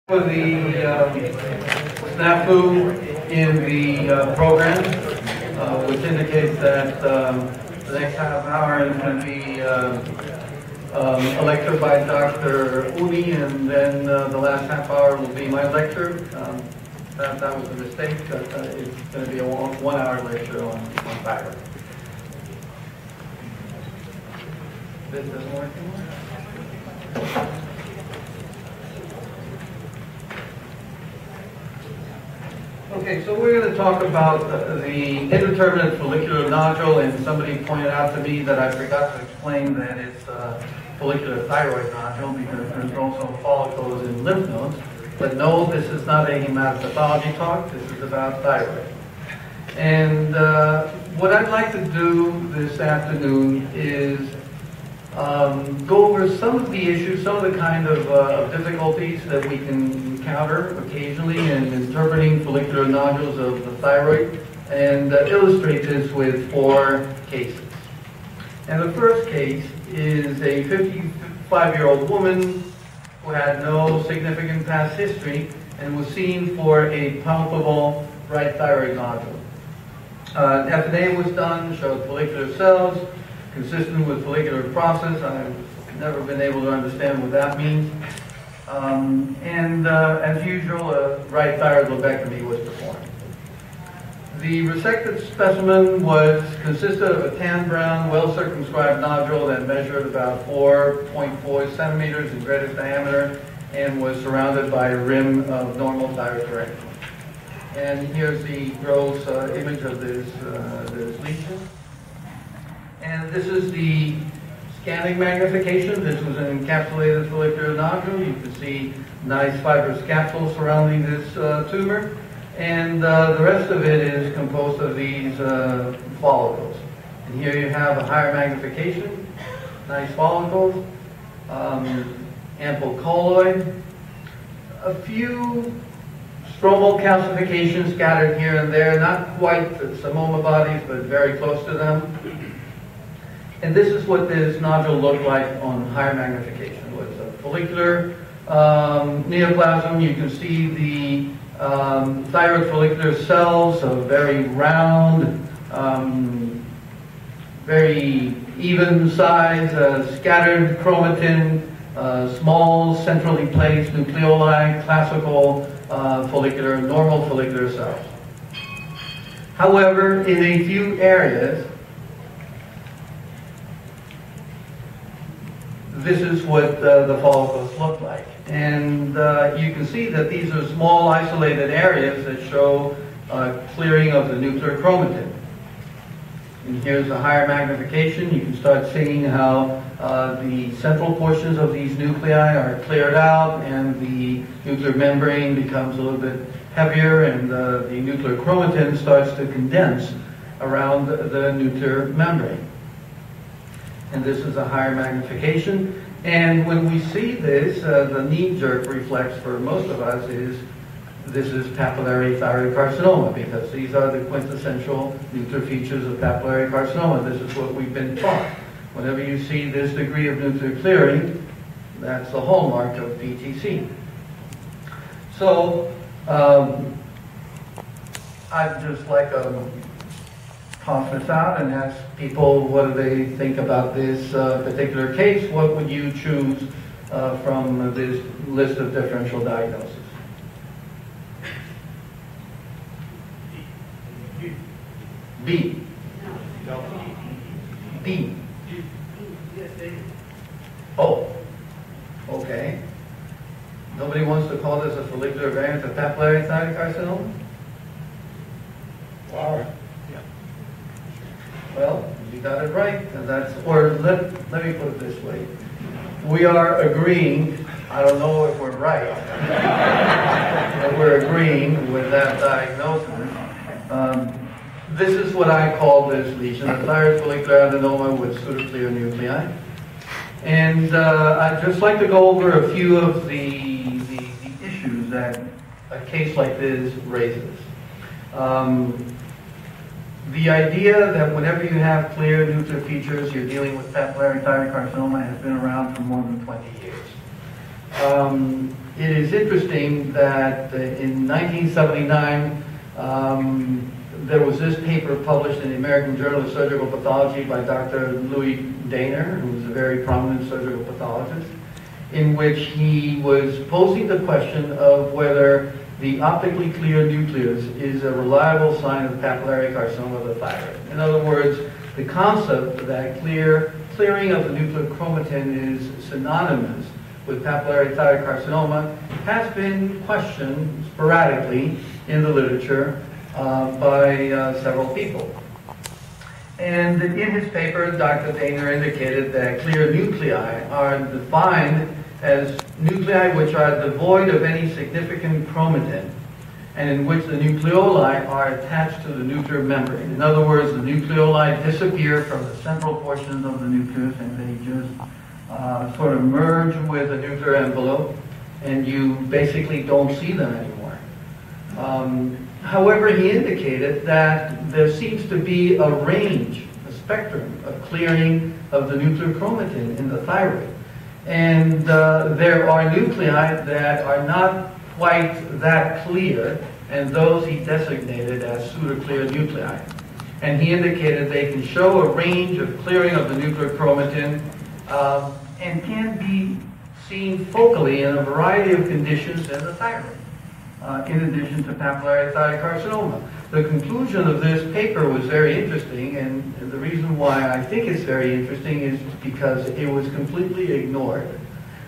For the snafu in the program, which indicates that the next half hour is going to be a lecture by Dr. Uni, and then the last half hour will be my lecture. That was a mistake. It's going to be a 1 hour lecture on thyroid. This doesn't work anymore? Okay, so we're going to talk about the indeterminate follicular nodule, and somebody pointed out to me that I forgot to explain that it's a follicular thyroid nodule because there's also follicles in lymph nodes. But no, this is not a hematopathology talk, this is about thyroid. And what I'd like to do this afternoon is go over some of the issues, some of the kind of difficulties that we can encounter occasionally in interpreting follicular nodules of the thyroid, and illustrate this with 4 cases. And the first case is a 55-year-old woman who had no significant past history and was seen for a palpable right thyroid nodule. FNA was done, showed follicular cells, consistent with follicular process. I've never been able to understand what that means. As usual, a right thyroid lobectomy was performed. The resected specimen consisted of a tan brown, well-circumscribed nodule that measured about 4.4 centimeters in greatest diameter and was surrounded by a rim of normal thyroid parenchyma. And here's the gross image of this lesion. And this is the scanning magnification. This was an encapsulated follicular nodule. You can see nice fibrous capsule surrounding this tumor. And the rest of it is composed of these follicles. And here you have a higher magnification, nice follicles, ample colloid, a few stromal calcifications scattered here and there, not quite psammoma bodies, but very close to them. And this is what this nodule looked like on higher magnification. It was a follicular neoplasm. You can see the thyroid follicular cells, very round, very even size, scattered chromatin, small centrally placed nucleoli, classical follicular, normal follicular cells. However, in a few areas, this is what the follicles look like. And you can see that these are small isolated areas that show clearing of the nuclear chromatin. And here's a higher magnification. You can start seeing how the central portions of these nuclei are cleared out and the nuclear membrane becomes a little bit heavier, and the nuclear chromatin starts to condense around the nuclear membrane. And this is a higher magnification. And when we see this, the knee-jerk reflex for most of us is this is papillary thyroid carcinoma, because these are the quintessential nuclear features of papillary carcinoma. This is what we've been taught. Whenever you see this degree of nuclear clearing, that's the hallmark of PTC. So I'd just like to toss this out and ask people what do they think about this particular case. What would you choose from this list of differential diagnoses? B. D. Oh, okay. Nobody wants to call this a follicular variant of papillary thyroid carcinoma? Wow. Well, you got it right, and or let me put it this way. We are agreeing, I don't know if we're right, but we're agreeing with that diagnosis. This is what I call this lesion, a thyroid follicular adenoma with pseudoclear nuclei. And I'd just like to go over a few of the issues that a case like this raises. The idea that whenever you have clear nuclear features, you're dealing with papillary thyroid carcinoma has been around for more than 20 years. It is interesting that in 1979, there was this paper published in the American Journal of Surgical Pathology by Dr. Louis Daner, who was a very prominent surgical pathologist, in which he was posing the question of whether the optically clear nucleus is a reliable sign of papillary carcinoma of the thyroid. In other words, the concept that clearing of the nuclear chromatin is synonymous with papillary thyroid carcinoma has been questioned sporadically in the literature by several people. And in his paper, Dr. Daner indicated that clear nuclei are defined as nuclei which are devoid of any significant chromatin and in which the nucleoli are attached to the nuclear membrane. In other words, the nucleoli disappear from the central portions of the nucleus and they just sort of merge with the nuclear envelope, and you basically don't see them anymore. However, he indicated that there seems to be a range, a spectrum of clearing of the nuclear chromatin in the thyroid. And there are nuclei that are not quite that clear, and those he designated as pseudo-clear nuclei. And he indicated they can show a range of clearing of the nuclear chromatin and can be seen focally in a variety of conditions in the thyroid, in addition to papillary thyroid carcinoma. The conclusion of this paper was very interesting, and the reason why I think it's very interesting is because it was completely ignored,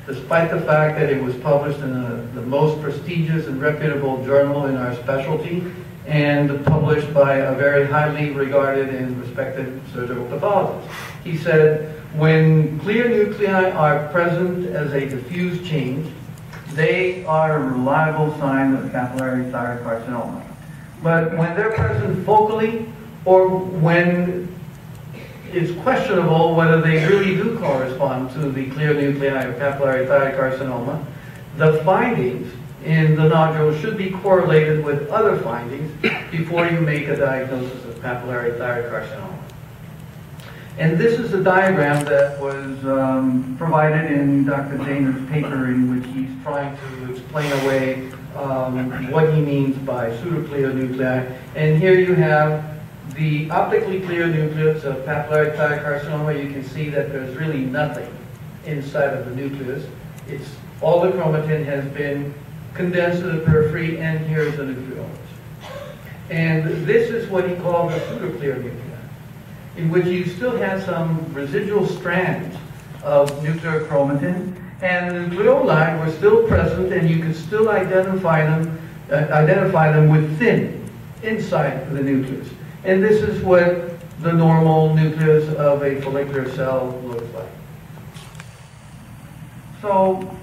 despite the fact that it was published in the most prestigious and reputable journal in our specialty, and published by a very highly regarded and respected surgical pathologist. He said, when clear nuclei are present as a diffuse change, they are a reliable sign of papillary thyroid carcinoma. But when they're present focally, or when it's questionable whether they really do correspond to the clear nuclei of papillary thyroid carcinoma, the findings in the nodule should be correlated with other findings before you make a diagnosis of papillary thyroid carcinoma. And this is a diagram that was provided in Dr. Daner's paper, in which he's trying to explain away what he means by pseudo-clear nuclei. And here you have the optically clear nucleus of papillary thyroid carcinoma. You can see that there's really nothing inside of the nucleus. It's all the chromatin has been condensed to the periphery, and here's the nucleolus. And this is what he called the pseudo-clear nuclei, in which you still have some residual strands of nuclear chromatin, and the nucleoli were still present, and you could still identify them within, inside the nucleus. And this is what the normal nucleus of a follicular cell looks like. So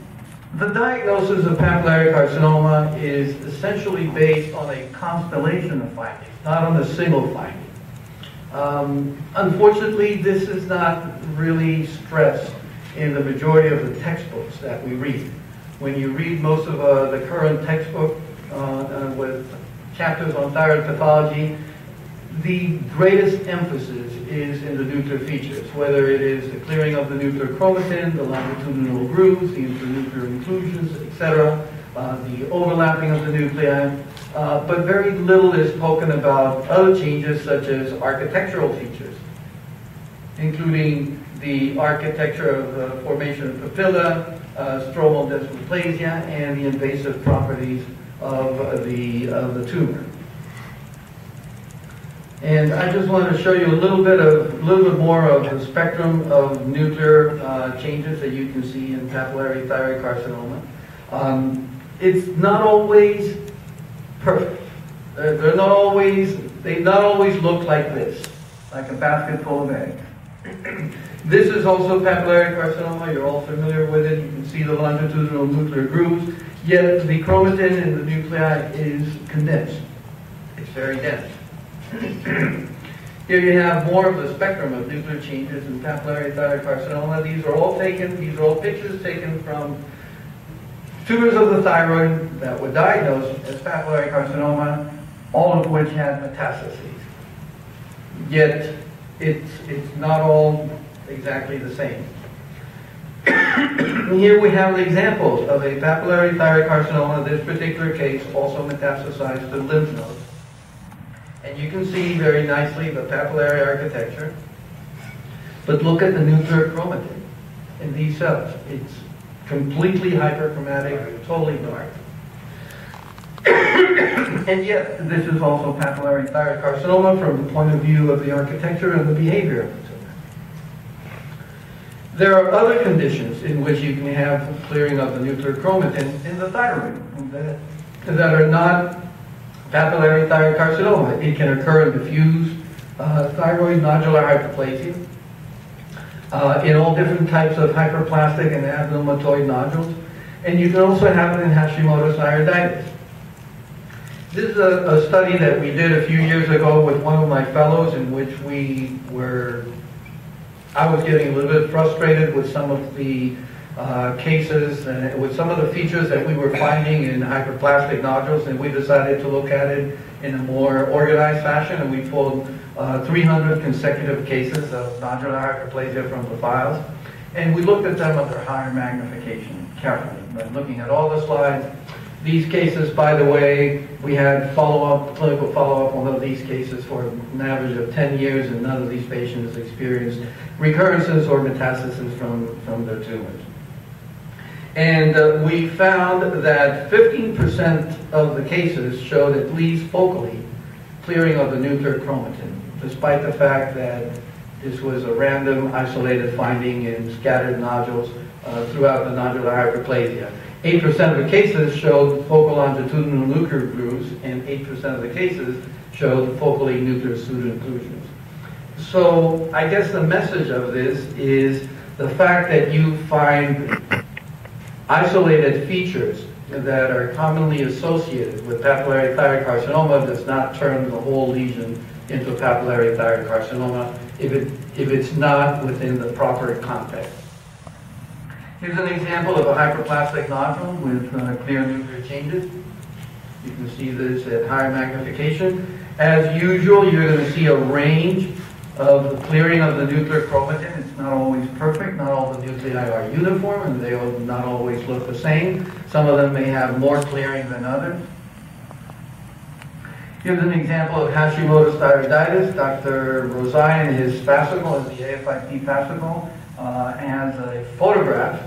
the diagnosis of papillary carcinoma is essentially based on a constellation of findings, not on a single finding. Unfortunately, this is not really stressed in the majority of the textbooks that we read. When you read most of the current textbook with chapters on thyroid pathology, the greatest emphasis is in the nuclear features, whether it is the clearing of the nuclear chromatin, the longitudinal grooves, the internuclear inclusions, etc., the overlapping of the nuclei, but very little is spoken about other changes such as architectural features, including the architecture of the formation of papilla, stromal dysplasia, and the invasive properties of the tumor. And I just want to show you a little bit more of the spectrum of nuclear changes that you can see in papillary thyroid carcinoma. It's not always perfect. They not always look like this, like a basket full of eggs. This is also papillary carcinoma. You're all familiar with it. You can see the longitudinal nuclear grooves, yet the chromatin in the nuclei is condensed. It's very dense. Here you have more of the spectrum of nuclear changes in papillary thyroid carcinoma. These are all pictures taken from tumors of the thyroid that were diagnosed as papillary carcinoma, all of which had metastases. Yet it's not all exactly the same. Here we have the examples of a papillary thyroid carcinoma, in this particular case, also metastasized to lymph nodes. And you can see very nicely the papillary architecture. But look at the nuclear chromatin in these cells. It's completely hyperchromatic, totally dark. And yet, this is also papillary thyroid carcinoma from the point of view of the architecture and the behavior of the tumor. There are other conditions in which you can have clearing of the nuclear chromatin in the thyroid that are not papillary thyroid carcinoma. It can occur in diffuse thyroid nodular hyperplasia, in all different types of hyperplastic and adenomatoid nodules, and you can also have it in Hashimoto's thyroiditis. This is a study that we did a few years ago with one of my fellows, in which I was getting a little bit frustrated with some of the cases and with some of the features that we were finding in hyperplastic nodules, and we decided to look at it in a more organized fashion, and we pulled 300 consecutive cases of nodular hyperplasia from the files, and we looked at them under higher magnification carefully, by looking at all the slides. These cases, by the way, we had clinical follow-up on one of these cases for an average of 10 years, and none of these patients experienced recurrences or metastasis from their tumors. And we found that 15% of the cases showed at least focally clearing of the nuclear chromatin, despite the fact that this was a random, isolated finding in scattered nodules throughout the nodular hyperplasia. 8% of the cases showed focal longitudinal nuclear grooves, and 8% of the cases showed focally nuclear pseudo-inclusions. So I guess the message of this is the fact that you find isolated features that are commonly associated with papillary thyroid carcinoma does not turn the whole lesion into a papillary thyroid carcinoma if it's not within the proper context. Here's an example of a hyperplastic nodule with clear nuclear changes. You can see this at higher magnification. As usual, you're going to see a range of the clearing of the nuclear chromatin. It's not always perfect. Not all the nuclei are uniform, and they will not always look the same. Some of them may have more clearing than others. Here's an example of Hashimoto's thyroiditis. Dr. Rosai, in his fascicle, in the AFIP fascicle, has a photograph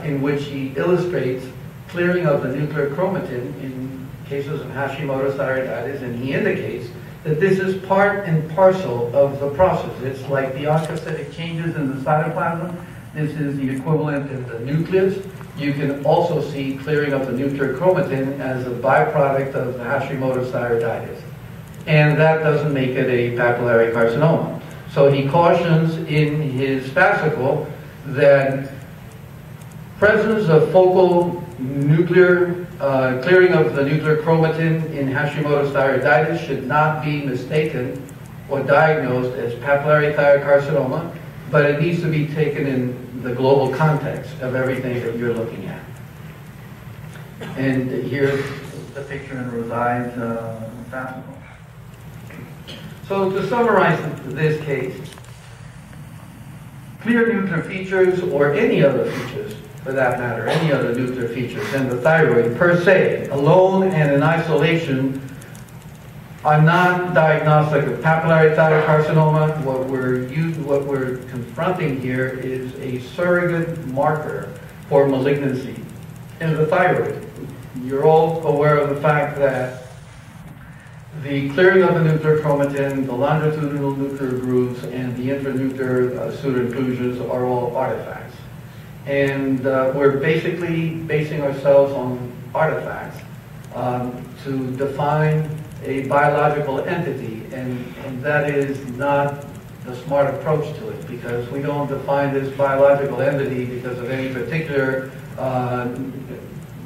in which he illustrates clearing of the nuclear chromatin in cases of Hashimoto's thyroiditis, and he indicates that this is part and parcel of the process. It's like the oncocytic changes in the cytoplasm. This is the equivalent in the nucleus. You can also see clearing of the nuclear chromatin as a byproduct of the Hashimoto's thyroiditis. And that doesn't make it a papillary carcinoma. So he cautions in his fascicle that presence of focal nuclear clearing of the nuclear chromatin in Hashimoto's thyroiditis should not be mistaken or diagnosed as papillary thyroid carcinoma, but it needs to be taken in the global context of everything that you're looking at. And here's the picture in Rosai's fascicle. So to summarize this case, clear nuclear features, or any other features for that matter, any other nuclear features in the thyroid per se, alone and in isolation, are not diagnostic of papillary thyroid carcinoma. What we're confronting here is a surrogate marker for malignancy in the thyroid. You're all aware of the fact that the clearing of the nuclear chromatin, the longitudinal nuclear grooves, and the intranuclear pseudo-inclusions are all artifacts. And we're basically basing ourselves on artifacts to define a biological entity, and that is not the smart approach to it, because we don't define this biological entity because of any particular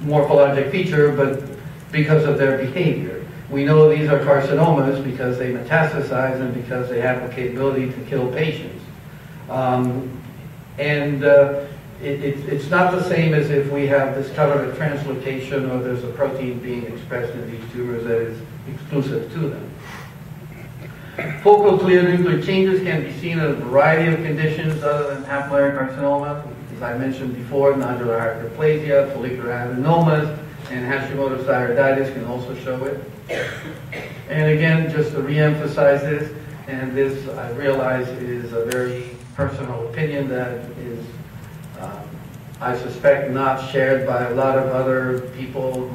morphologic feature, but because of their behavior. We know these are carcinomas because they metastasize and because they have the capability to kill patients. It's not the same as if we have discovered a translocation or there's a protein being expressed in these tumors that is exclusive to them. Focal clear nuclear changes can be seen in a variety of conditions other than papillary carcinoma. as I mentioned before, nodular hyperplasia, follicular adenomas, and Hashimoto's thyroiditis can also show it. And again, just to re-emphasize this, and this I realize is a very personal opinion that is, I suspect, not shared by a lot of other people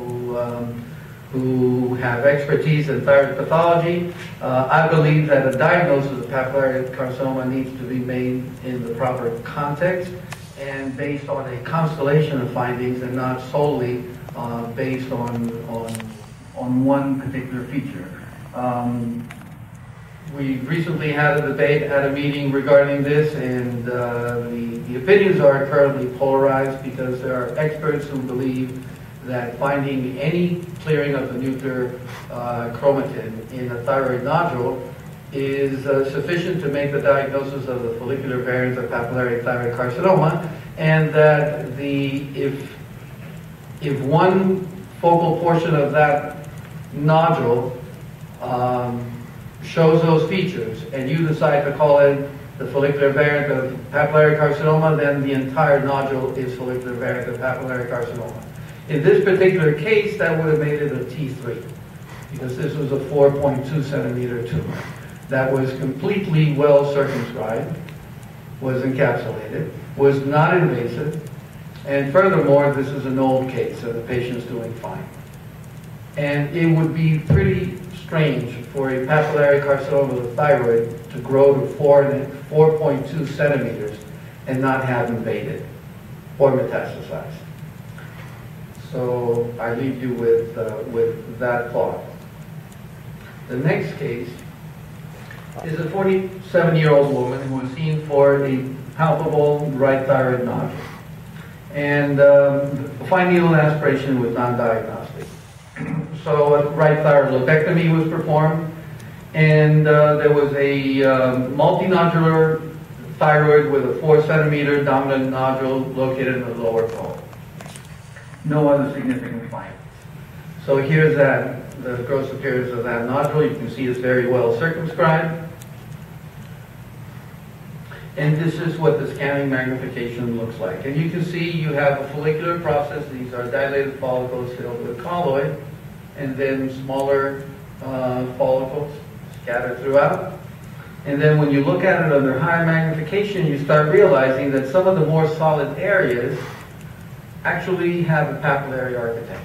who have expertise in thyroid pathology. I believe that a diagnosis of papillary carcinoma needs to be made in the proper context and based on a constellation of findings and not solely based on one particular feature. We recently had a debate at a meeting regarding this, and the opinions are currently polarized because there are experts who believe that finding any clearing of the nuclear chromatin in a thyroid nodule is sufficient to make the diagnosis of the follicular variant of papillary thyroid carcinoma, and that if one focal portion of that nodule shows those features and you decide to call it the follicular variant of papillary carcinoma, then the entire nodule is follicular variant of papillary carcinoma. In this particular case, that would have made it a T3, because this was a 4.2 centimeter tumor that was completely well circumscribed, was encapsulated, was not invasive, and furthermore, this is an old case, so the patient's doing fine. And it would be pretty strange for a papillary carcinoma of the thyroid to grow to 4.2 centimeters and not have invaded or metastasized. So I leave you with that thought. The next case is a 47-year-old woman who was seen for a palpable right thyroid nodule. And fine needle aspiration was non-diagnostic. So a right thyroid lobectomy was performed, and there was a multinodular thyroid with a 4 centimeter dominant nodule located in the lower colon. No other significant findings. So here's the gross appearance of that nodule. You can see it's very well circumscribed. And this is what the scanning magnification looks like. And you can see you have a follicular process. These are dilated follicles filled with colloid, and then smaller follicles scattered throughout. And then when you look at it under higher magnification, you start realizing that some of the more solid areas actually have a papillary architecture.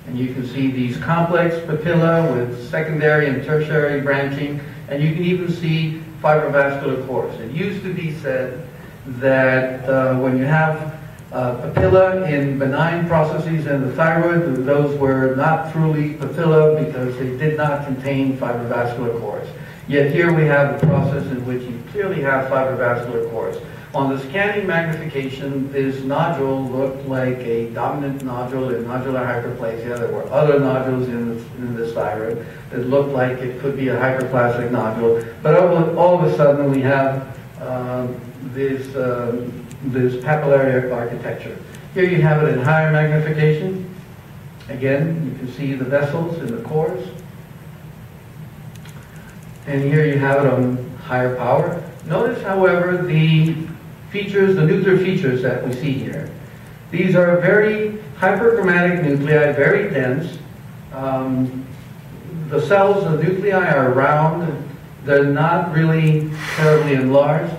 And you can see these complex papilla with secondary and tertiary branching, and you can even see fibrovascular cores. It used to be said that when you have papilla in benign processes in the thyroid, those were not truly papilla because they did not contain fibrovascular cores. Yet here we have a process in which you clearly have fibrovascular cores. On the scanning magnification, this nodule looked like a dominant nodule in nodular hyperplasia. There were other nodules in this thyroid that looked like it could be a hyperplastic nodule. But all of a sudden, we have this papillary architecture. Here you have it in higher magnification. Again, you can see the vessels in the cores. And here you have it on higher power. Notice, however, the features, the nuclear features that we see here. These are very hyperchromatic nuclei, very dense. The cells, the nuclei are round. They're not really terribly enlarged.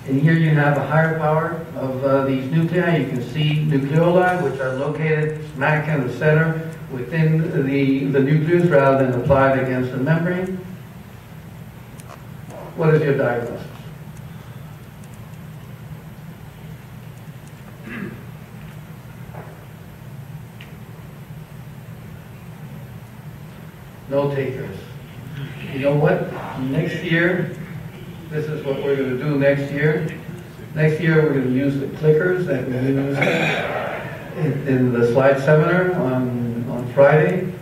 And here you have a higher power of these nuclei. You can see nucleoli, which are located smack in the center within the nucleus rather than applied against the membrane. What is your diagnosis? No takers. You know what? Next year, this is what we're going to do next year. Next year, we're going to use the clickers that we used in the slide seminar on Friday.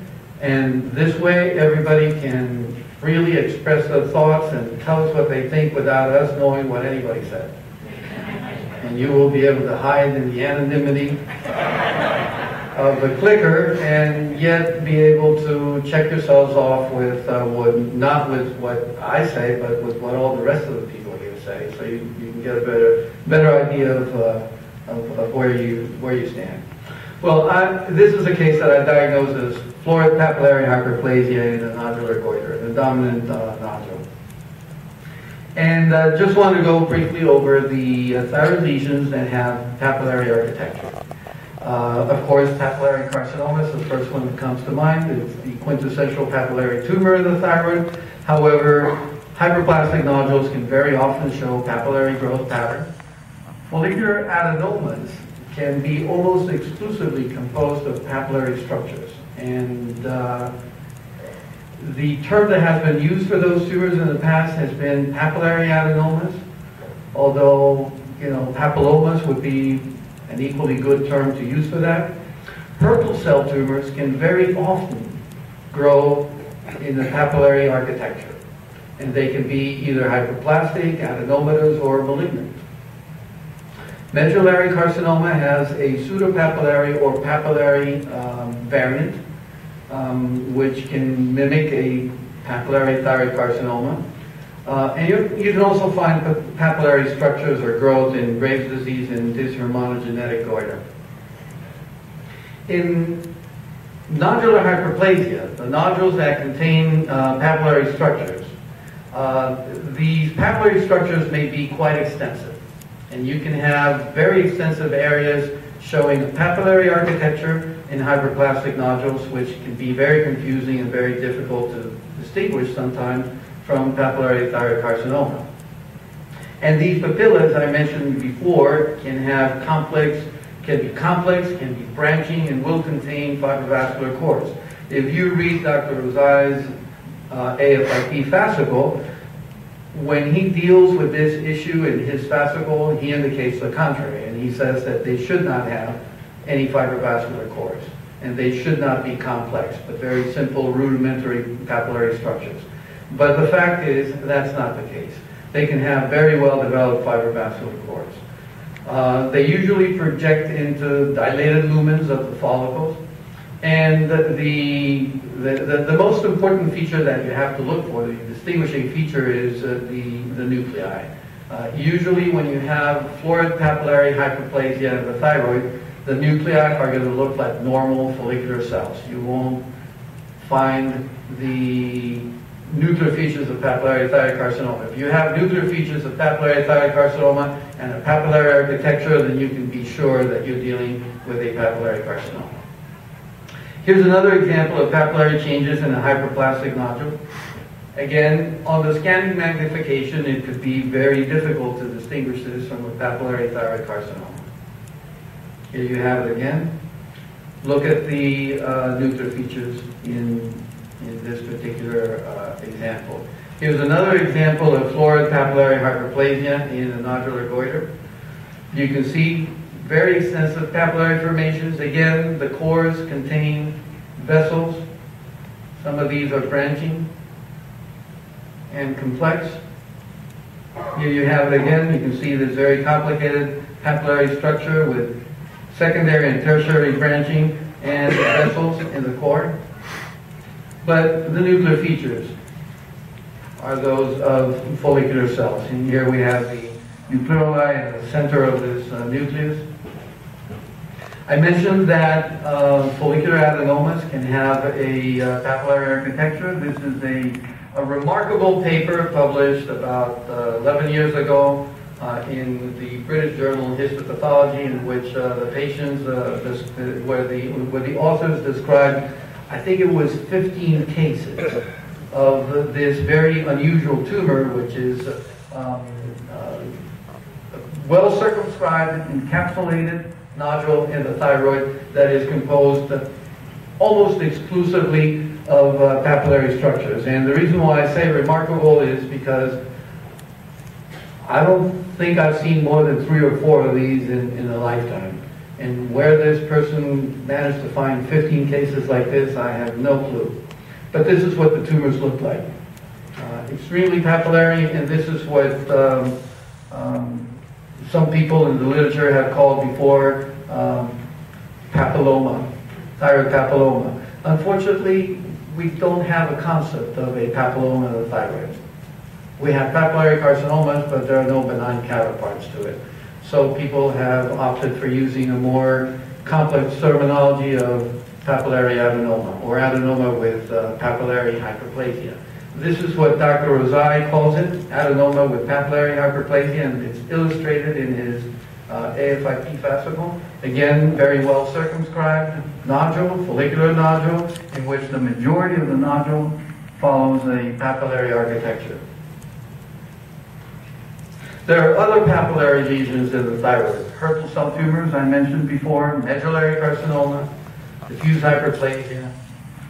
And this way, everybody can freely express their thoughts and tell us what they think without us knowing what anybody said. And you will be able to hide in the anonymity of the clicker and yet be able to check yourselves off with not with what I say, but with what all the rest of the people here say, so you can get a better idea of where you stand. Well, this is a case that I diagnosed as florid papillary hyperplasia in a nodular goiter, the dominant nodule. And just want to go briefly over the thyroid lesions that have papillary architecture. Of course, papillary carcinoma is the first one that comes to mind. It's the quintessential papillary tumor of the thyroid. However, hyperplastic nodules can very often show papillary growth pattern. Follicular adenomas can be almost exclusively composed of papillary structures. And the term that has been used for those tumors in the past has been papillary adenomas, although, you know, papillomas would be an equally good term to use for that. Purple cell tumors can very often grow in the papillary architecture, and they can be either hyperplastic, adenomatous, or malignant. Medullary carcinoma has a pseudopapillary or papillary variant, which can mimic a papillary thyroid carcinoma. And you can also find papillary structures or growth in Graves' disease and dysharmonogenetic goiter. In nodular hyperplasia, the nodules that contain papillary structures, these papillary structures may be quite extensive. And you can have very extensive areas showing papillary architecture in hyperplastic nodules, which can be very confusing and very difficult to distinguish sometimes from papillary thyroid carcinoma. And these papillas I mentioned before can be branching, and will contain fibrovascular cores. If you read Dr. Rozai's AFIP fascicle, when he deals with this issue in his fascicle, he indicates the contrary, and he says that they should not have any fibrovascular cores, and they should not be complex, but very simple, rudimentary papillary structures. But the fact is, that's not the case. They can have very well-developed fibrovascular cores. They usually project into dilated lumens of the follicles, and the most important feature that you have to look for, the distinguishing feature, is the nuclei. Usually when you have florid papillary hyperplasia of the thyroid, the nuclei are going to look like normal follicular cells. You won't find the nuclear features of papillary thyroid carcinoma. If you have nuclear features of papillary thyroid carcinoma and a papillary architecture, then you can be sure that you're dealing with a papillary carcinoma. Here's another example of papillary changes in a hyperplastic nodule. Again, on the scanning magnification, it could be very difficult to distinguish this from a papillary thyroid carcinoma. Here you have it again. Look at the nuclear features in this particular example. Here's another example of florid papillary hyperplasia in a nodular goiter. You can see very extensive papillary formations. Again, the cores contain vessels. Some of these are branching and complex. Here you have it again. You can see this very complicated papillary structure with secondary and tertiary branching and vessels in the core. But the nuclear features are those of follicular cells. And here we have the nucleoli in the center of this nucleus. I mentioned that follicular adenomas can have a papillary architecture. This is a remarkable paper published about 11 years ago in the British journal Histopathology, in which the patients, where the authors described, I think it was 15 cases of this very unusual tumor, which is well circumscribed, encapsulated nodule in the thyroid that is composed almost exclusively of papillary structures. And the reason why I say remarkable is because I don't think I've seen more than 3 or 4 of these in a lifetime. And where this person managed to find 15 cases like this, I have no clue. But this is what the tumors look like. Extremely papillary, and this is what some people in the literature have called before papilloma, thyroid papilloma. Unfortunately, we don't have a concept of a papilloma of the thyroid. We have papillary carcinomas, but there are no benign counterparts to it. So people have opted for using a more complex terminology of papillary adenoma, or adenoma with papillary hyperplasia. This is what Dr. Rosai calls it, adenoma with papillary hyperplasia, and it's illustrated in his AFIP fascicle. Again, very well circumscribed nodule, follicular nodule, in which the majority of the nodule follows a papillary architecture. There are other papillary lesions in the thyroid. Hurtl cell tumors, I mentioned before, medullary carcinoma, diffuse hyperplasia.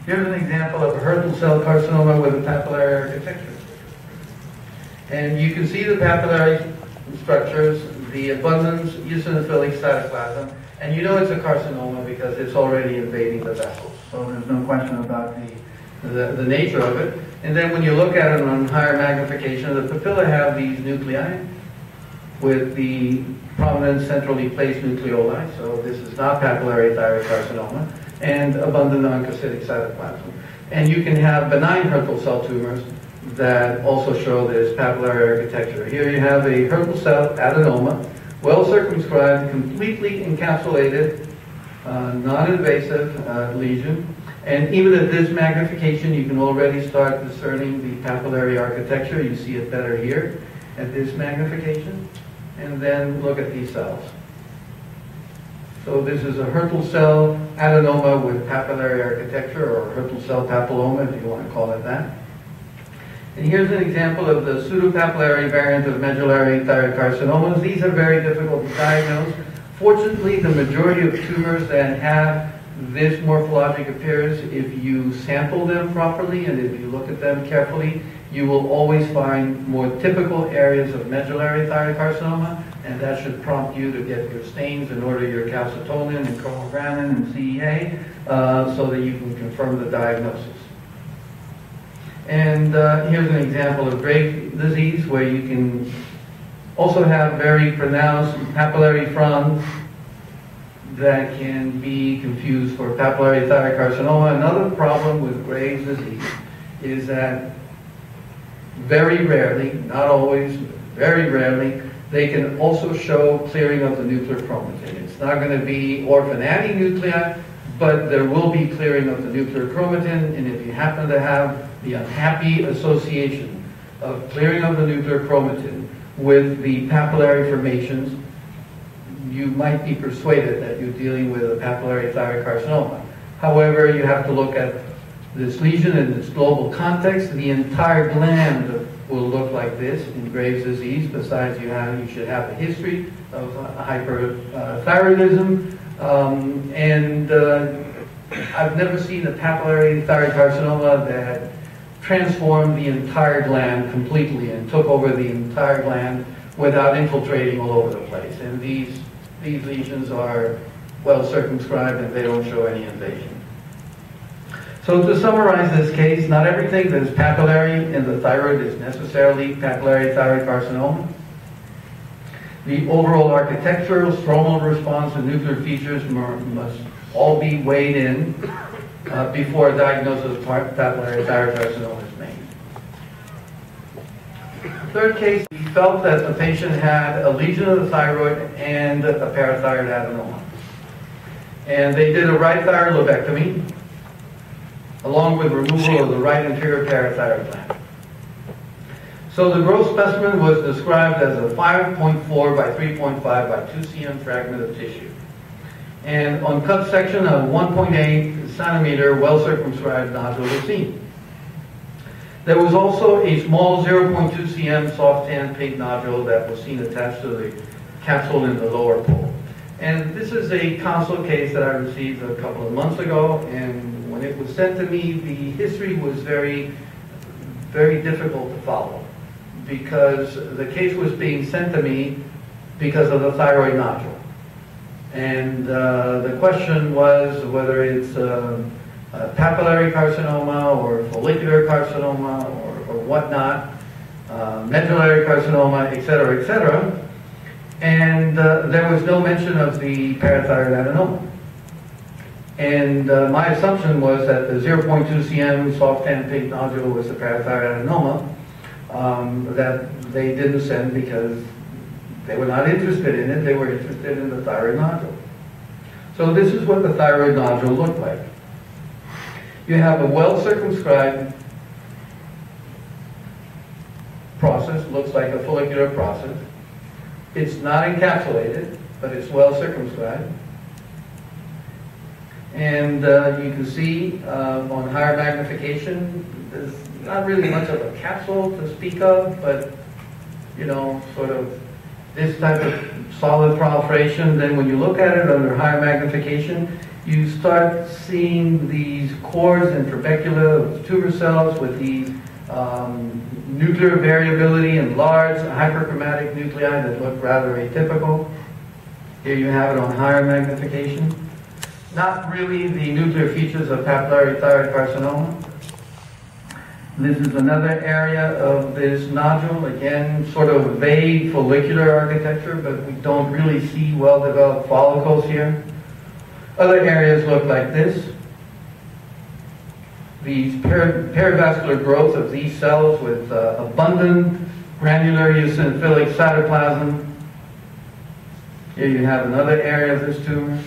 Here's an example of a Hurtl cell carcinoma with a papillary architecture. And you can see the papillary structures, the abundance, eosinophilic cytoplasm, and you know it's a carcinoma because it's already invading the vessels. So there's no question about the nature of it. And then when you look at it on higher magnification, the papilla have these nuclei with the prominent centrally placed nucleoli. So this is not papillary thyroid carcinoma, and abundant oncocytic cytoplasm. And you can have benign Hurtl cell tumors that also show this papillary architecture. Here you have a Hurtl cell adenoma, well circumscribed, completely encapsulated, non-invasive lesion. And even at this magnification, you can already start discerning the papillary architecture. You see it better here at this magnification. And then look at these cells. So this is a Hurtl cell adenoma with papillary architecture, or Hurtl cell papilloma, if you want to call it that. And here's an example of the pseudopapillary variant of medullary thyroid carcinomas. These are very difficult to diagnose. Fortunately, the majority of tumors that have this morphologic appearance, if you sample them properly and if you look at them carefully, you will always find more typical areas of medullary thyroid carcinoma, and that should prompt you to get your stains and order your calcitonin and chromogranin and CEA so that you can confirm the diagnosis. And here's an example of Graves' disease, where you can also have very pronounced papillary fronds that can be confused for papillary thyroid carcinoma. Another problem with Graves' disease is that very rarely, not always, very rarely, they can also show clearing of the nuclear chromatin. It's not going to be orphan anti-nuclei, but there will be clearing of the nuclear chromatin, and if you happen to have the unhappy association of clearing of the nuclear chromatin with the papillary formations, you might be persuaded that you're dealing with a papillary thyroid carcinoma. However, you have to look at this lesion in its global context. The entire gland will look like this in Graves' disease. Besides, you should have a history of hyperthyroidism. I've never seen a papillary thyroid carcinoma that transformed the entire gland completely and took over the entire gland without infiltrating all over the place. And these lesions are well circumscribed and they don't show any invasion. So to summarize this case, not everything that is papillary in the thyroid is necessarily papillary thyroid carcinoma. The overall architectural, stromal response, and nuclear features must all be weighed in before a diagnosis of papillary thyroid carcinoma is made. Third case, we felt that the patient had a lesion of the thyroid and a parathyroid adenoma. And they did a right thyroid lobectomy, along with removal of the right inferior parathyroid gland. So the gross specimen was described as a 5.4 by 3.5 by 2 cm fragment of tissue. And on cut section, a 1.8 centimeter well-circumscribed nodule was seen. There was also a small 0.2 cm soft tan pink nodule that was seen attached to the capsule in the lower pole. And this is a consult case that I received a couple of months ago, and when it was sent to me, the history was very, very difficult to follow, because the case was being sent to me because of the thyroid nodule. And the question was whether it's papillary carcinoma or follicular carcinoma or whatnot, medullary carcinoma, et cetera, et cetera. And there was no mention of the parathyroid adenoma. And my assumption was that the 0.2 cm soft tan pink nodule was the parathyroid adenoma that they didn't send because they were not interested in it, they were interested in the thyroid nodule. So this is what the thyroid nodule looked like. You have a well-circumscribed process, looks like a follicular process. It's not encapsulated, but it's well-circumscribed. And you can see on higher magnification, there's not really much of a capsule to speak of, but you know, sort of this type of solid proliferation. Then when you look at it under higher magnification, you start seeing these cores and trabecula of tumor cells with these nuclear variability and large hyperchromatic nuclei that look rather atypical. Here you have it on higher magnification. Not really the nuclear features of papillary thyroid carcinoma. This is another area of this nodule, again, sort of vague follicular architecture, but we don't really see well-developed follicles here. Other areas look like this. These perivascular growth of these cells with abundant granular eosinophilic cytoplasm. Here you have another area of this tumor.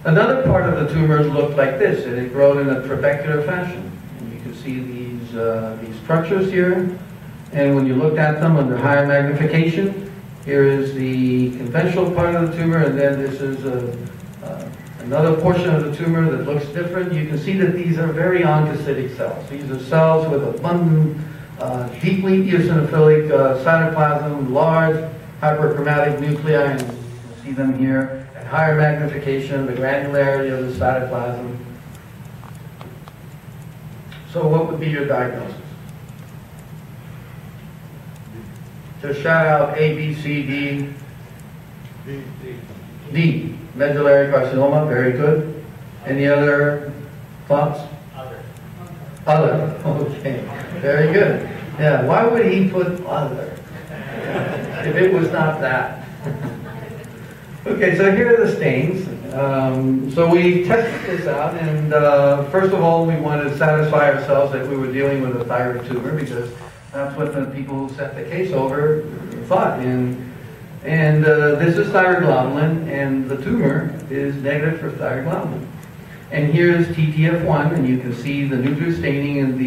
Another part of the tumors looked like this. It had grown in a trabecular fashion. And you can see these structures here. And when you looked at them under higher magnification, here is the conventional part of the tumor, and then this is another portion of the tumor that looks different. You can see that these are very oncocytic cells. These are cells with abundant, deeply eosinophilic cytoplasm, large hyperchromatic nuclei, and you see them here. Higher magnification, the granularity of the cytoplasm. So what would be your diagnosis? Just shout out A, B, C, D. D. Medullary carcinoma, very good. Any other thoughts? Other. Okay, very good. Yeah, why would he put other if it was not that? Okay, so here are the stains. So we tested this out, and first of all, we wanted to satisfy ourselves that we were dealing with a thyroid tumor, because that's what the people who sent the case over thought. And this is thyroid globulin, and the tumor is negative for thyroid globulin. And here is TTF1, and you can see the nuclear staining in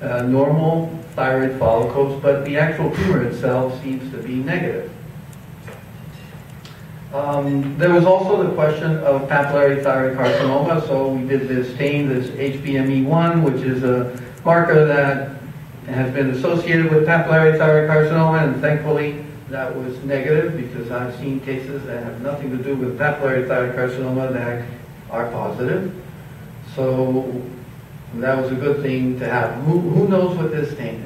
the normal thyroid follicles, but the actual tumor itself seems to be negative. There was also the question of papillary thyroid carcinoma, so we did this stain, this HBME1, which is a marker that has been associated with papillary thyroid carcinoma, and thankfully that was negative, because I've seen cases that have nothing to do with papillary thyroid carcinoma that are positive. So that was a good thing to have. Who knows what this stain is?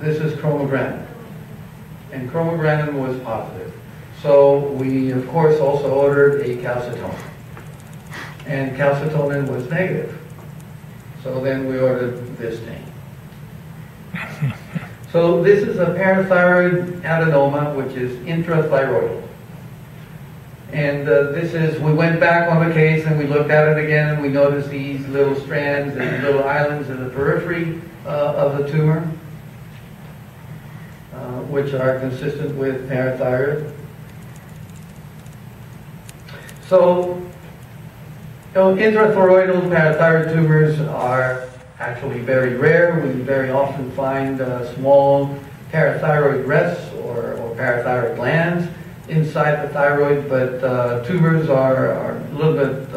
This is chromogranin, and chromogranin was positive. So we, of course, also ordered a calcitonin, and calcitonin was negative. So then we ordered this stain. So this is a parathyroid adenoma, which is intrathyroidal. And this is, we went back on the case and we looked at it again, and we noticed these little strands and little islands in the periphery of the tumor, which are consistent with parathyroid. So, intrathyroidal parathyroid tumors are actually very rare. We very often find small parathyroid rests or parathyroid glands inside the thyroid, but tumors are a little bit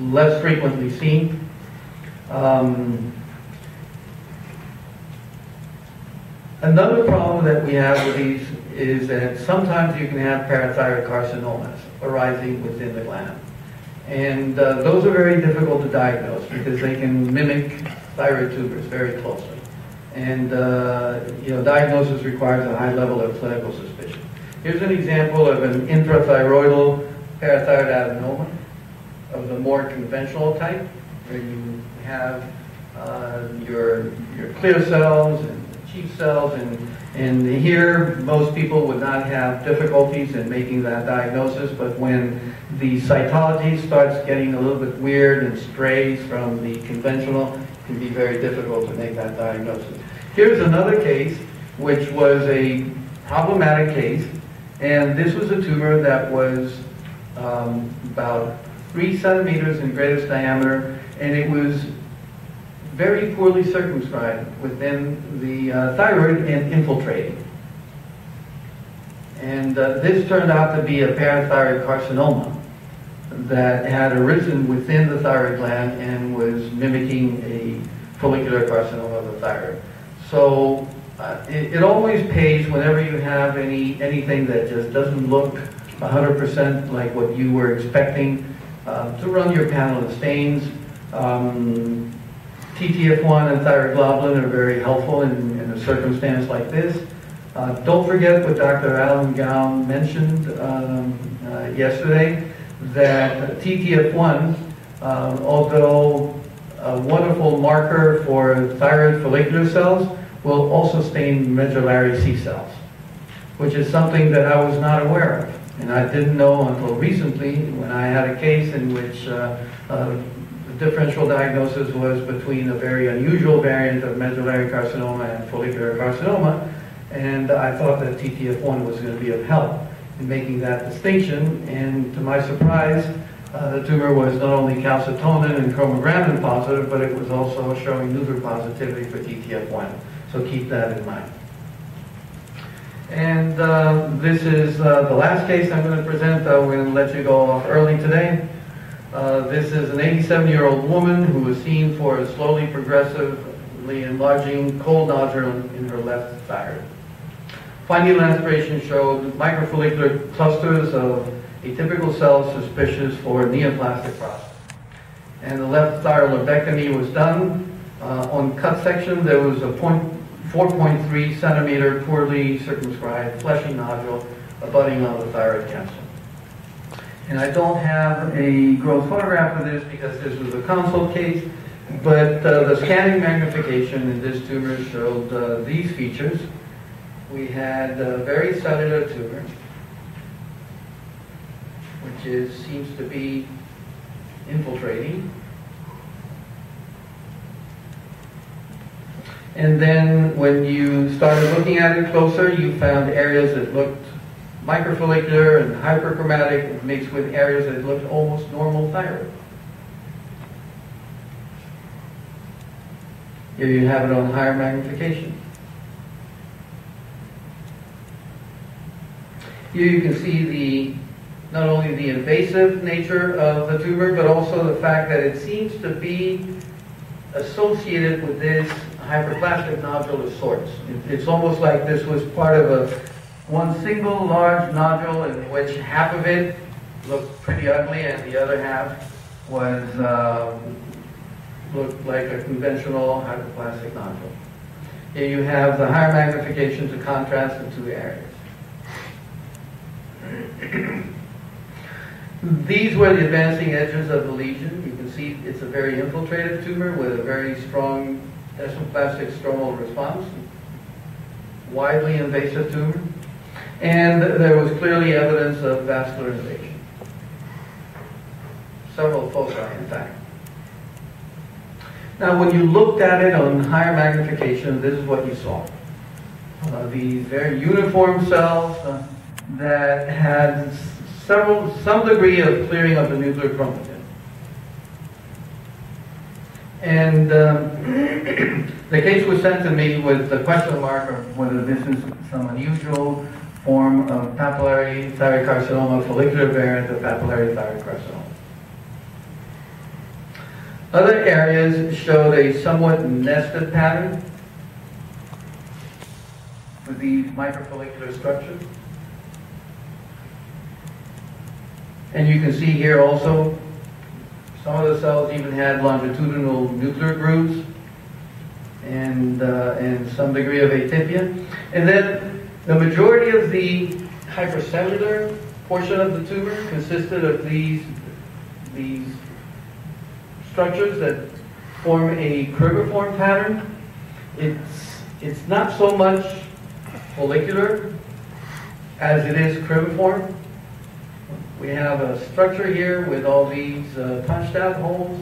less frequently seen. Another problem that we have with these is that sometimes you can have parathyroid carcinomas arising within the gland. And those are very difficult to diagnose because they can mimic thyroid tumors very closely. And diagnosis requires a high level of clinical suspicion. Here's an example of an intrathyroidal parathyroid adenoma of the more conventional type, where you have your clear cells and chief cells, and here most people would not have difficulties in making that diagnosis, but when the cytology starts getting a little bit weird and strays from the conventional, it can be very difficult to make that diagnosis. Here's another case which was a problematic case, and this was a tumor that was about 3 centimeters in greatest diameter, and it was very poorly circumscribed within the thyroid and infiltrating. And this turned out to be a parathyroid carcinoma that had arisen within the thyroid gland and was mimicking a follicular carcinoma of the thyroid. So it always pays whenever you have anything that just doesn't look 100% like what you were expecting to run your panel of stains. TTF1 and thyroglobulin are very helpful in a circumstance like this. Don't forget what Dr. Alan Gown mentioned yesterday, that TTF1, although a wonderful marker for thyroid follicular cells, will also stain medullary C cells, which is something that I was not aware of. And I didn't know until recently when I had a case in which the differential diagnosis was between a very unusual variant of medullary carcinoma and follicular carcinoma, and I thought that TTF1 was going to be of help in making that distinction, and to my surprise, the tumor was not only calcitonin and chromogranin positive, but it was also showing nuclear positivity for TTF1. So keep that in mind. And this is the last case I'm going to present. We're going to let you go off early today. This is an 87-year-old woman who was seen for a slowly progressively enlarging cold nodule in her left thyroid. Finding aspiration showed microfollicular clusters of atypical cells suspicious for neoplastic process. And the left thyroid lobectomy was done. On cut section, there was a 4.3 centimeter poorly circumscribed fleshy nodule abutting on the thyroid capsule. And I don't have a growth photograph of this because this was a consult case, but the scanning magnification in this tumor showed these features. We had a very cellular tumor, which seems to be infiltrating. And then when you started looking at it closer, you found areas that looked microfollicular and hyperchromatic mixed with areas that looked almost normal thyroid. Here you have it on higher magnification. Here you can see not only the invasive nature of the tumor, but also the fact that it seems to be associated with this hyperplastic nodule of sorts. It's almost like this was part of one single large nodule in which half of it looked pretty ugly and the other half was looked like a conventional hyperplastic nodule. Here you have the higher magnification to contrast the two areas. These were the advancing edges of the lesion. You can see it's a very infiltrated tumor with a very strong desmoplastic stromal response, widely invasive tumor, and there was clearly evidence of vascular invasion. Several foci, in fact. Now, when you looked at it on higher magnification, this is what you saw. These very uniform cells that had some degree of clearing of the nuclear chromatin. And the case was sent to me with the question mark of whether this is some unusual form of papillary thyroid carcinoma, follicular variant of papillary thyroid carcinoma. Other areas showed a somewhat nested pattern with these microfollicular structures. And you can see here also, some of the cells even had longitudinal nuclear grooves and some degree of atypia. And then the majority of the hypercellular portion of the tumor consisted of these structures that form a cribriform pattern. It's not so much follicular as it is cribriform. We have a structure here with all these punched out holes.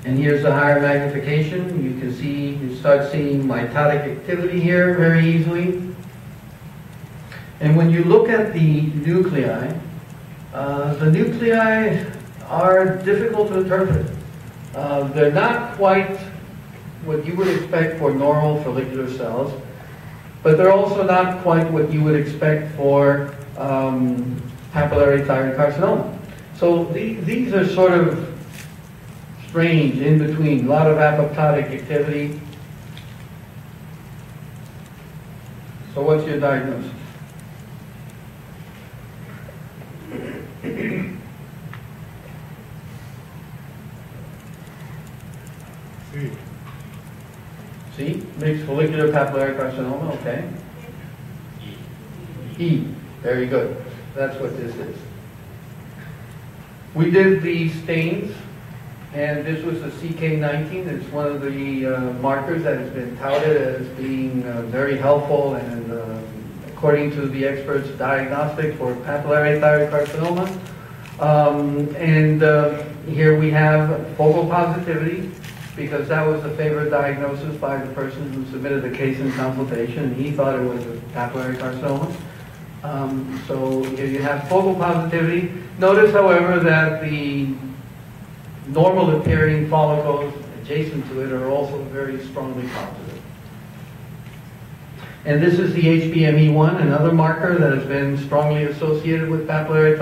And here's the higher magnification. You can see, you start seeing mitotic activity here very easily. And when you look at the nuclei are difficult to interpret. They're not quite what you would expect for normal follicular cells, but they're also not quite what you would expect for papillary thyroid carcinoma. So these are sort of strange in between, a lot of apoptotic activity. So what's your diagnosis? C, mixed follicular papillary carcinoma, okay. E, very good. That's what this is. We did the stains, and this was the CK19. It's one of the markers that has been touted as being very helpful and, according to the experts, diagnostic for papillary thyroid carcinoma. Here we have focal positivity, because that was the favorite diagnosis by the person who submitted the case in consultation, and he thought it was a papillary carcinoma. So here you have focal positivity. Notice, however, that the normal appearing follicles adjacent to it are also very strongly positive. And this is the HbME1, another marker that has been strongly associated with papillary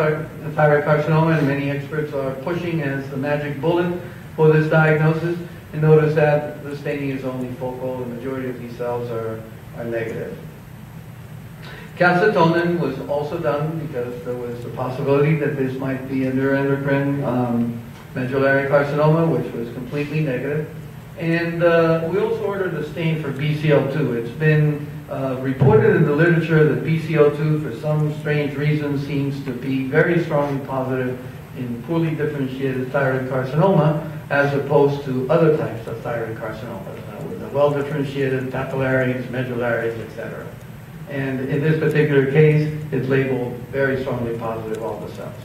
thyroid carcinoma, and many experts are pushing as the magic bullet for this diagnosis. And notice that the staining is only focal. The majority of these cells are negative. Calcitonin was also done because there was the possibility that this might be a neuroendocrine medullary carcinoma, which was completely negative. And we also ordered a stain for BCL2. It's been reported in the literature that BCL2, for some strange reason, seems to be very strongly positive in poorly differentiated thyroid carcinoma, as opposed to other types of thyroid carcinomas, with the well-differentiated papillaries, medullaries, etc. And in this particular case, it's labeled very strongly positive, all the cells.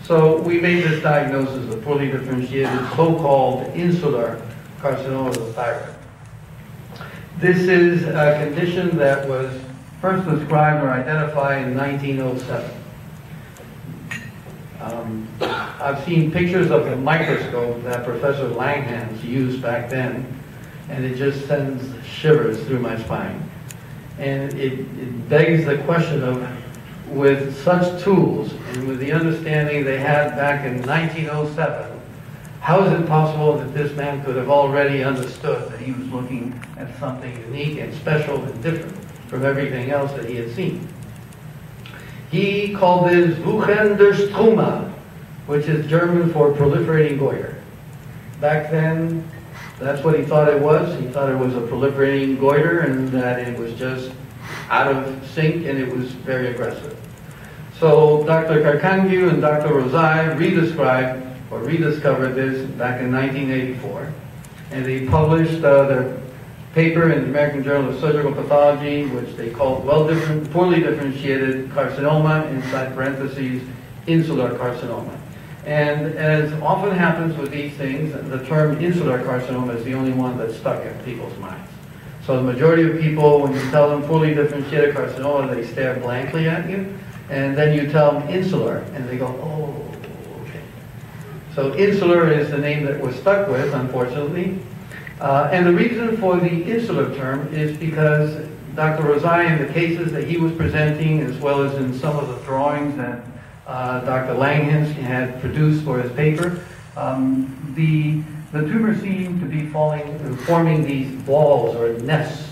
So we made this diagnosis of poorly differentiated, so-called insular carcinoma of the thyroid. This is a condition that was first described or identified in 1907. I've seen pictures of the microscope that Professor Langhans used back then, and it just sends shivers through my spine. And it begs the question of, with such tools and with the understanding they had back in 1907, how is it possible that this man could have already understood that he was looking at something unique and special and different from everything else that he had seen? He called this Wuchender Struma, which is German for proliferating goiter. Back then, that's what he thought it was. He thought it was a proliferating goiter and that it was just out of sync and it was very aggressive. So Dr. Carcangiu and Dr. Rosai rediscovered this back in 1984. And they published their paper in the American Journal of Surgical Pathology, which they called poorly differentiated carcinoma, inside parentheses, insular carcinoma. And as often happens with these things, the term insular carcinoma is the only one that's stuck in people's minds. So the majority of people, when you tell them poorly differentiated carcinoma, they stare blankly at you, and then you tell them insular, and they go, oh, okay. So insular is the name that we're stuck with, unfortunately. And the reason for the insular term is because Dr. Rosai, in the cases that he was presenting, as well as in some of the drawings that Dr. Langhans had produced for his paper, the tumor seemed to be forming these balls or nests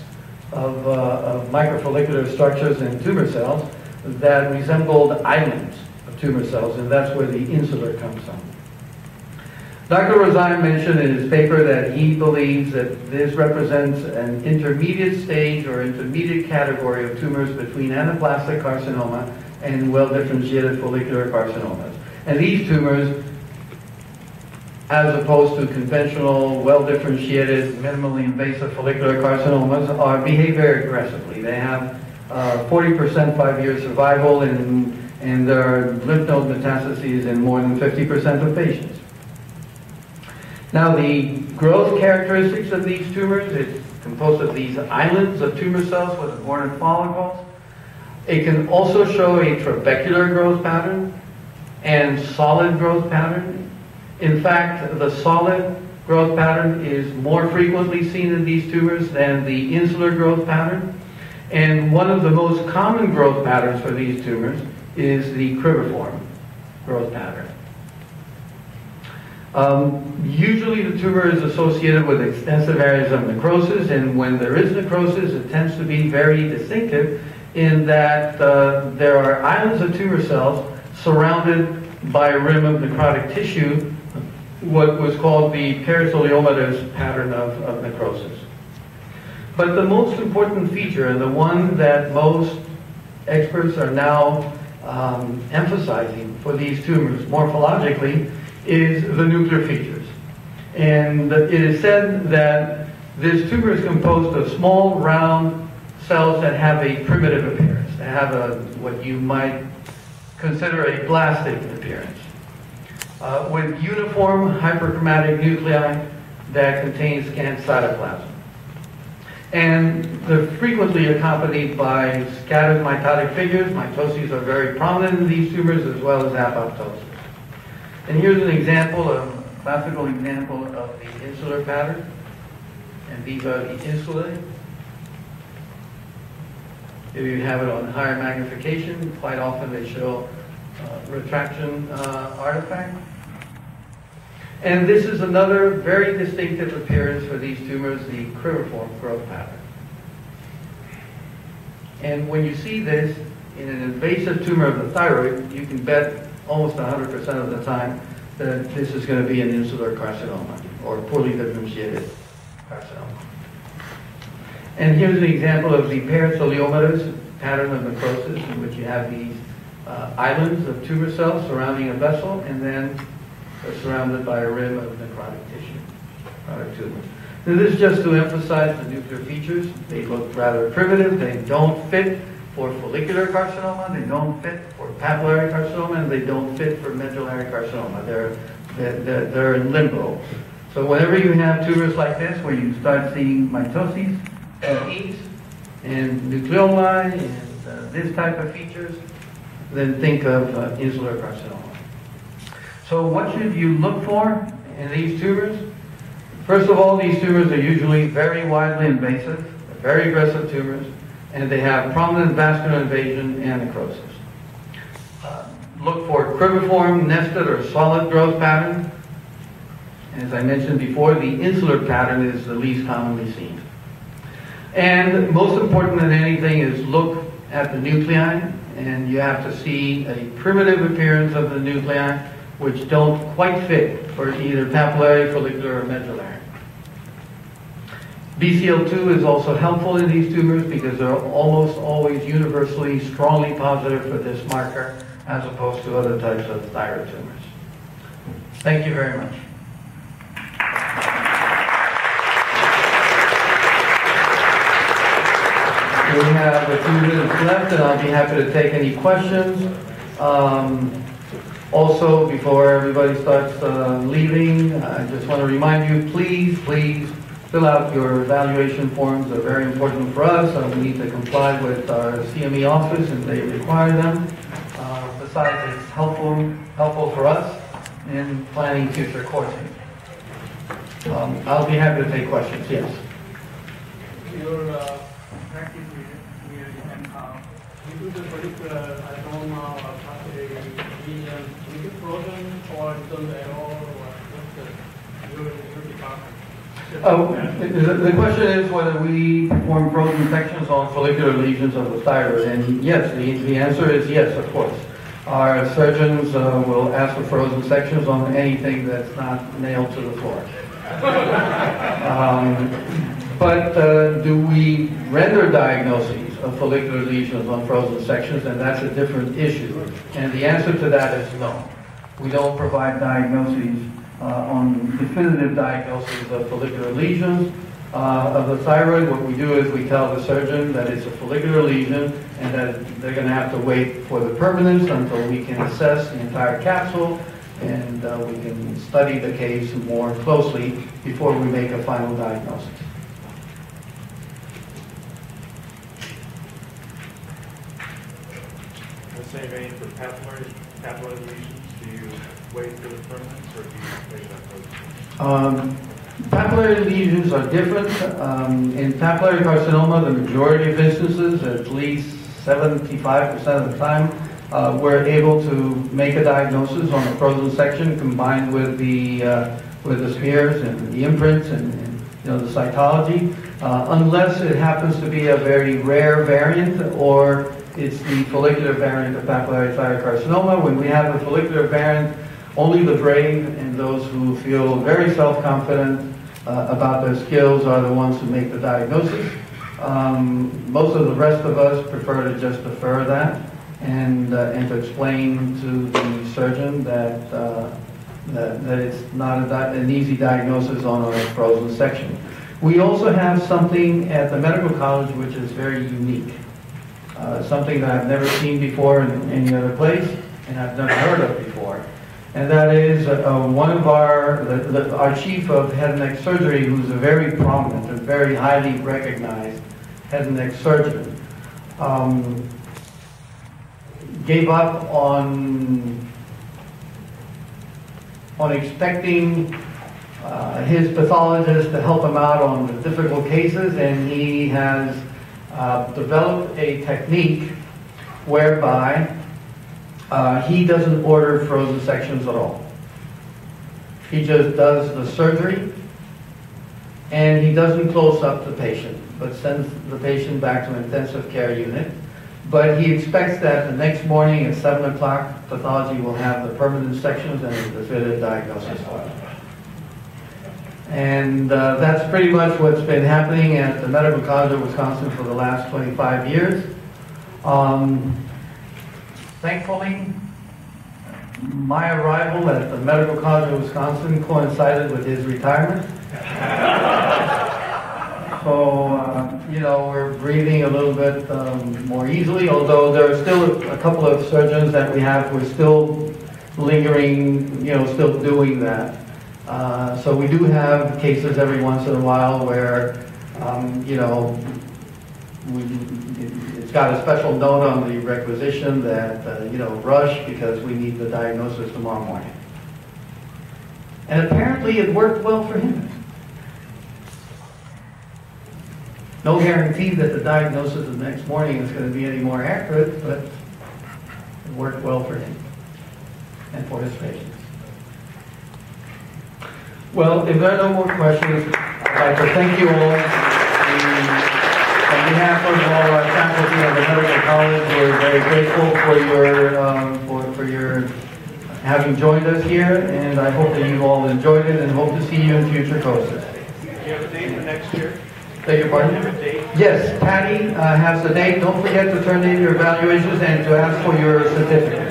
of microfollicular structures in tumor cells that resembled islands of tumor cells, and that's where the insular comes from. Dr. Rosai mentioned in his paper that he believes that this represents an intermediate stage or intermediate category of tumors between anaplastic carcinoma and well-differentiated follicular carcinomas. And these tumors as opposed to conventional, well-differentiated, minimally invasive follicular carcinomas, behave very aggressively. They have 40% 5-year survival, and there are lymph node metastases in more than 50% of patients. Now, the growth characteristics of these tumors, it's composed of these islands of tumor cells with aborted follicles. It can also show a trabecular growth pattern and solid growth pattern. In fact, the solid growth pattern is more frequently seen in these tumors than the insular growth pattern. And one of the most common growth patterns for these tumors is the cribriform growth pattern. Usually the tumor is associated with extensive areas of necrosis, and when there is necrosis, it tends to be very distinctive in that there are islands of tumor cells surrounded by a rim of necrotic tissue, what was called the peritholiomatous pattern of necrosis. But the most important feature, and the one that most experts are now emphasizing for these tumors morphologically, is the nuclear features. And it is said that this tumor is composed of small, round cells that have a primitive appearance. They have what you might consider a blastic appearance, with uniform hyperchromatic nuclei that contain scant cytoplasm. And they're frequently accompanied by scattered mitotic figures. Mitoses are very prominent in these tumors, as well as apoptosis. And here's an example, a classical example of the insular pattern. And these are the insulae. If you have it on higher magnification, quite often they show retraction artifact. And this is another very distinctive appearance for these tumors, the cribriform growth pattern. And when you see this in an invasive tumor of the thyroid, you can bet almost 100% of the time that this is going to be an insular carcinoma or poorly differentiated carcinoma. And here's an example of the peritholiomatous pattern of necrosis, in which you have these islands of tumor cells surrounding a vessel, and then they're surrounded by a rim of necrotic tissue, necrotic tumor. Now, this is just to emphasize the nuclear features. They look rather primitive. They don't fit for follicular carcinoma, they don't fit for papillary carcinoma, and they don't fit for medullary carcinoma. They're in limbo. So whenever you have tumors like this, where you start seeing mitoses, FEs, and nucleoli, and this type of features, then think of insular carcinoma. So what should you look for in these tumors? First of all, these tumors are usually very widely invasive, very aggressive tumors, and they have prominent vascular invasion and necrosis. Look for cribriform, nested, or solid growth pattern. As I mentioned before, the insular pattern is the least commonly seen. And most important than anything is look at the nuclei, and you have to see a primitive appearance of the nuclei, which don't quite fit for either papillary, follicular, or medullary. BCL2 is also helpful in these tumors because they're almost always universally strongly positive for this marker, as opposed to other types of thyroid tumors. Thank you very much. We have a few minutes left, and I'll be happy to take any questions. Also, before everybody starts leaving, I just want to remind you, please fill out your evaluation forms. They're very important for us. We need to comply with our CME office, and they require them. Besides, it's helpful for us in planning future coursing. I'll be happy to take questions. Yes. Your practice and due to the follicular adenoma or papillary lesion, is it frozen or done at all, or what's your department? The question is whether we perform frozen sections on follicular lesions of the thyroid, and yes, the answer is yes, of course. Our surgeons will ask for frozen sections on anything that's not nailed to the floor. But do we render diagnoses of follicular lesions on frozen sections? And that's a different issue. And the answer to that is no. We don't provide diagnoses on definitive diagnosis of follicular lesions of the thyroid. What we do is we tell the surgeon that it's a follicular lesion and that they're going to have to wait for the permanence until we can assess the entire capsule and we can study the case more closely before we make a final diagnosis. In the same vein for papillary lesions, do you wait for the permanence or do you wait that process? Papillary lesions are different. In papillary carcinoma, the majority of instances, at least 75% of the time, we're able to make a diagnosis on a frozen section combined with the smears and the imprints and the cytology, unless it happens to be a very rare variant or it's the follicular variant of papillary thyroid carcinoma. When we have a follicular variant, only the brave and those who feel very self-confident about their skills are the ones who make the diagnosis. Most of the rest of us prefer to just defer that and to explain to the surgeon that it's not an easy diagnosis on a frozen section. We also have something at the medical college which is very unique. Something that I've never seen before in any other place and I've never heard of before. And that is one of our chief of head and neck surgery, who's a very prominent and very highly recognized head and neck surgeon, gave up on expecting his pathologist to help him out on the difficult cases, and he has developed a technique whereby he doesn't order frozen sections at all. He just does the surgery, and he doesn't close up the patient, but sends the patient back to an intensive care unit. But he expects that the next morning at 7 o'clock, pathology will have the permanent sections and the definitive diagnosis for it. And that's pretty much what's been happening at the Medical College of Wisconsin for the last 25 years. Thankfully, my arrival at the Medical College of Wisconsin coincided with his retirement. So, we're breathing a little bit more easily, although there are still a couple of surgeons that we have who are still lingering, still doing that. So we do have cases every once in a while where, it's got a special note on the requisition that, rush because we need the diagnosis tomorrow morning. And apparently it worked well for him. No guarantee that the diagnosis the next morning is going to be any more accurate, but it worked well for him and for his patients. Well, if there are no more questions, I'd like to thank you all. On behalf of all our faculty of the Medical College, we're very grateful for your having joined us here, and I hope that you all enjoyed it and hope to see you in future courses. Do you have a date for next year? Beg your pardon? Do you have a date? Yes, Patty has the date. Don't forget to turn in your evaluations and to ask for your certificate.